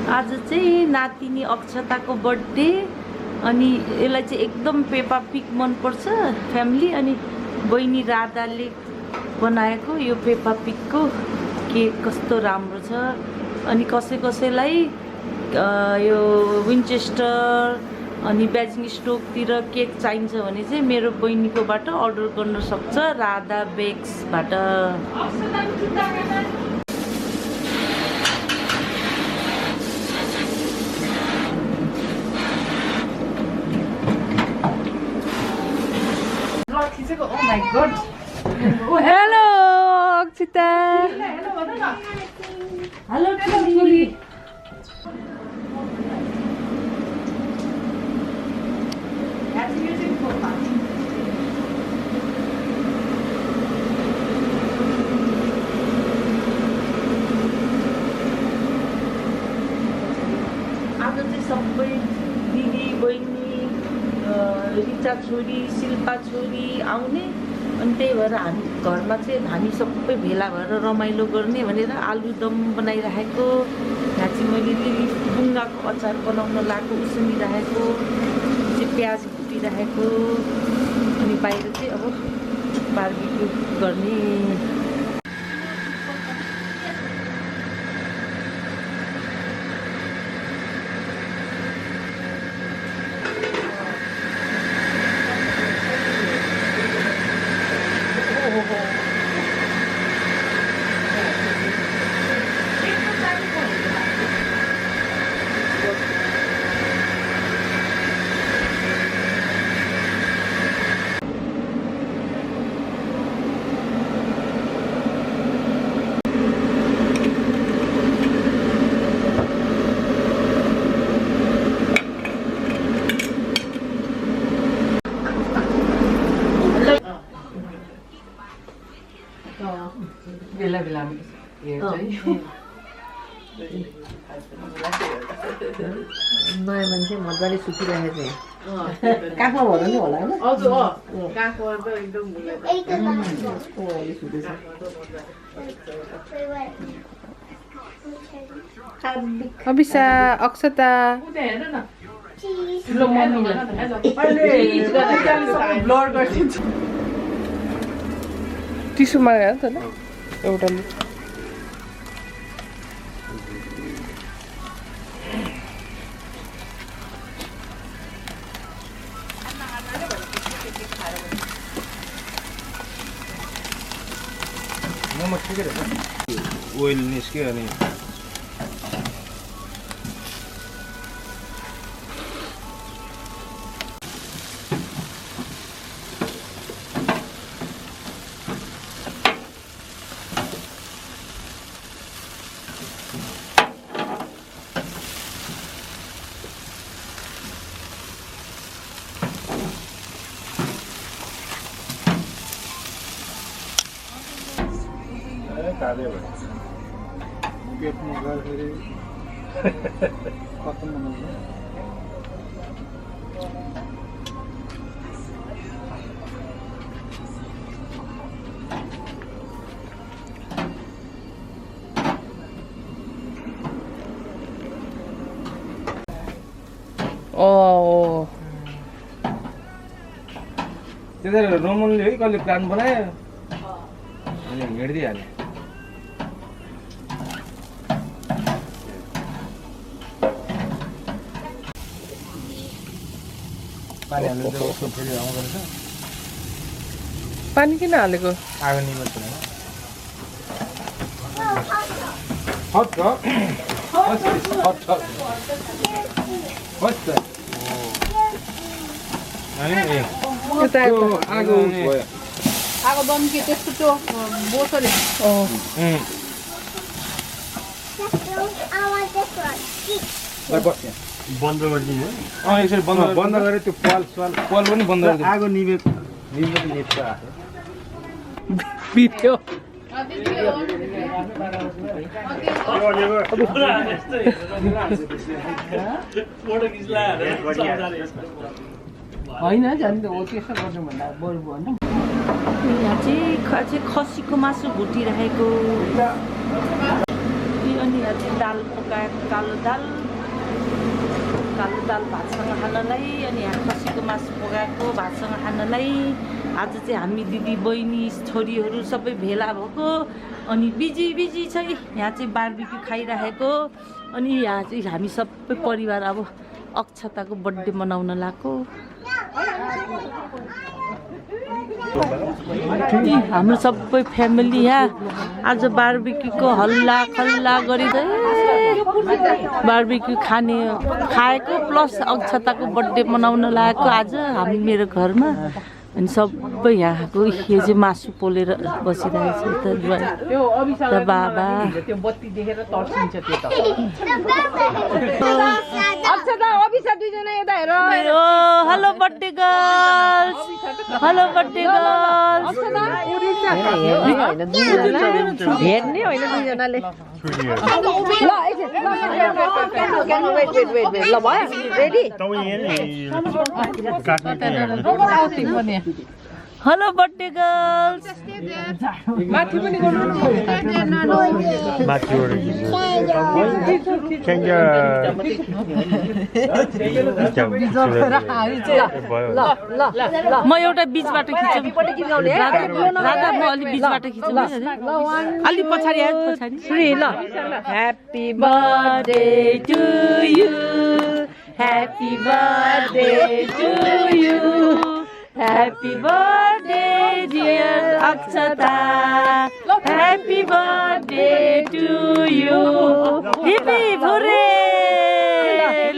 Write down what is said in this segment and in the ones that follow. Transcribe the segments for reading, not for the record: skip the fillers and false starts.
आज चाहिँ नातिनी अक्षताको बर्थडे अनि यसलाई चाहिँ एकदम पेपा पिग मनपर्छ फ्यामिली अनि बहिनी राधाले बनाएको यो पेपा पिगको केक कस्तो राम्रो छ अनि कसैलाई यो विन्चेस्टर अनि बेजिङ स्टोकतिर केक चाहिन्छ भने चाहिँ मेरो बहिनीकोबाट अर्डर गर्न सक्छ Radha बेक्सबाट Oh my god. Hello, Akshita. Hello, Tuli. That's music for fun. आज चाहिँ सबै दिदी बहिनी रिचा छोरी शिल्पा छोरी आउने अनि त्यही भएर हामी घरमा चाहिँ हामी सबै भेला भएर रमाइलो गर्ने भनेर आलुदम बनाइराखेको यहाँ चाहिँ मैले बुङ्गाको अचार बनाउन लगाएको उसिनिराखेको चाहिँ प्याज कुटिराखेको अनि बाहिर चाहिँ अब बार्बिक्यू गर्ने बेला बेलामा नयाँ मान्छे मजाले सुतिरहेको छ काखमा भएर नि होला होइन हजुर काखमा त एकदम अभिषा अक्षता ठुलो मम्मीलाई ब्लर गरिदिन्छ टिसु मागेर त ल एउटा मोमो ठिकै रहेछ ओइल निस्क्यो अनि काले भयो पेटमा गर्दाखेरि खत्तम बनाउँछ त्यता रोमनले है कहिले प्लान बनायो अनि हिँड्दिहाल्यो पानी हाल्नु चाहिँ उसको फेरि आउँदो रहेछ पानी किन हालेको आगो निमत छैन हट हट अनि आगो भयो आगो बन्के त्यसको त्यो बोतल बन्द गरिदिनु यसरी बन्द गरेर त्यो पाल पनि बन्द गरिदिनु आगो निभेको निप्छ भिडियो होइन झन् हो त्यसो गर्नु भन्दा बरु भन्नु यहाँ चाहिँ खसीको मासु भुटिरहेको अनि यहाँ चाहिँ दाल पकाएको कालो दाल भातसँग खानलाई अनि यहाँ खसीको मासु पकाएको भातसँग खानलाई आज चाहिँ हामी दिदी बहिनी छोरीहरू सबै भेला भएको अनि बिजी छ यहाँ चाहिँ बारबिक्यू खाइराखेको अनि यहाँ चाहिँ हामी सबै परिवार अब अक्षताको बर्थडे मनाउन लागेको हाम्रो सबै फ्यामिली यहाँ आज बारबिक्यूको हल्ला खल्ला गरिँदै बारबिक्यू खाएको प्लस अक्षताको बर्थडे मनाउन लागेको आज हामी मेरो घरमा अनि सबै यहाँको यो चाहिँ मासु पोलेर बसिरहेको छ त बाबा हेलो बर्थडे गर्ल्स हेर्ने होइन दुईजनाले ल भयो रेडी हेलो बर्थडे गर्ल्स माथि पनि गर्नु म एउटा बिचबाट खिचौँ राधा म अलि बिचबाट खिचौँ अलि पछाडि आयो पछाडि ल happy birthday to you happy birthday to you Happy birthday dear Akshata, happy birthday to you. Hip hip hooray!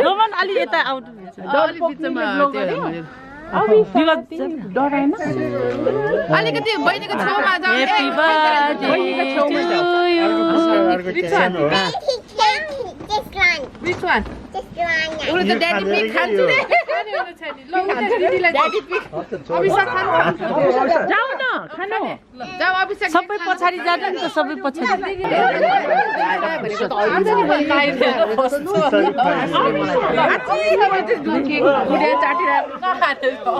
Roman अलि यता आउट अलिकति बहिनीको छेउमा जाऊ Which one? उसले त ड्याडी पिक खान्छु रे ड्याडी पिक अभिषेक खानु जाऊ न खानु जाऊ अभिषेक सबै पछाडि जानु नि त सबै पछाडि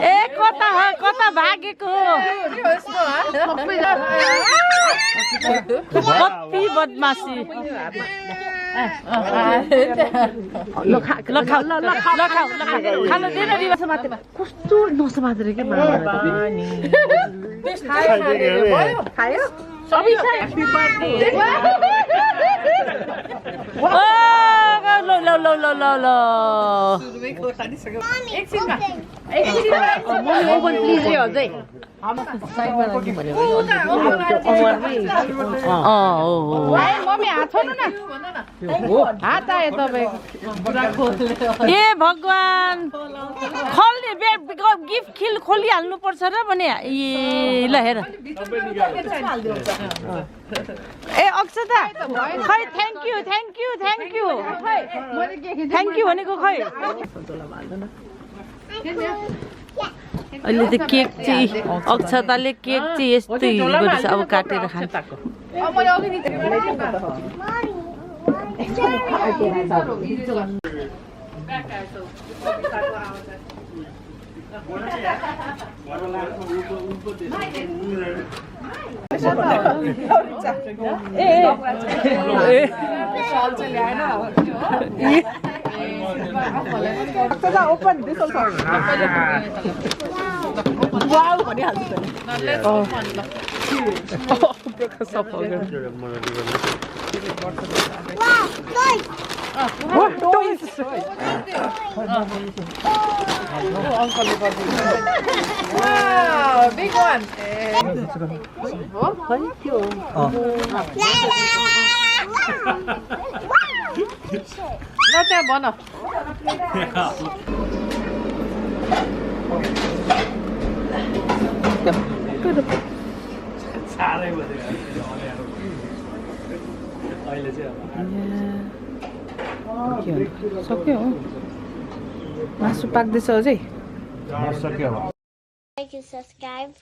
ए कता भागेको कति बदमासी कस्तो नसमातेर के ए भगवान खोल्ने गिफ्ट खिल खोलिहाल्नु पर्छ र भने ए ल हेर ए अक्षता खै थ्याङ्क यू भनेको खै अहिले त केक चाहिँ अक्षताले केक चाहिँ यस्तै गरेछ अब काटेर खान्छ Wow, big one. No te abono. सक्यो मासु पाक्दैछ अझै सक्यो अब Like and subscribe.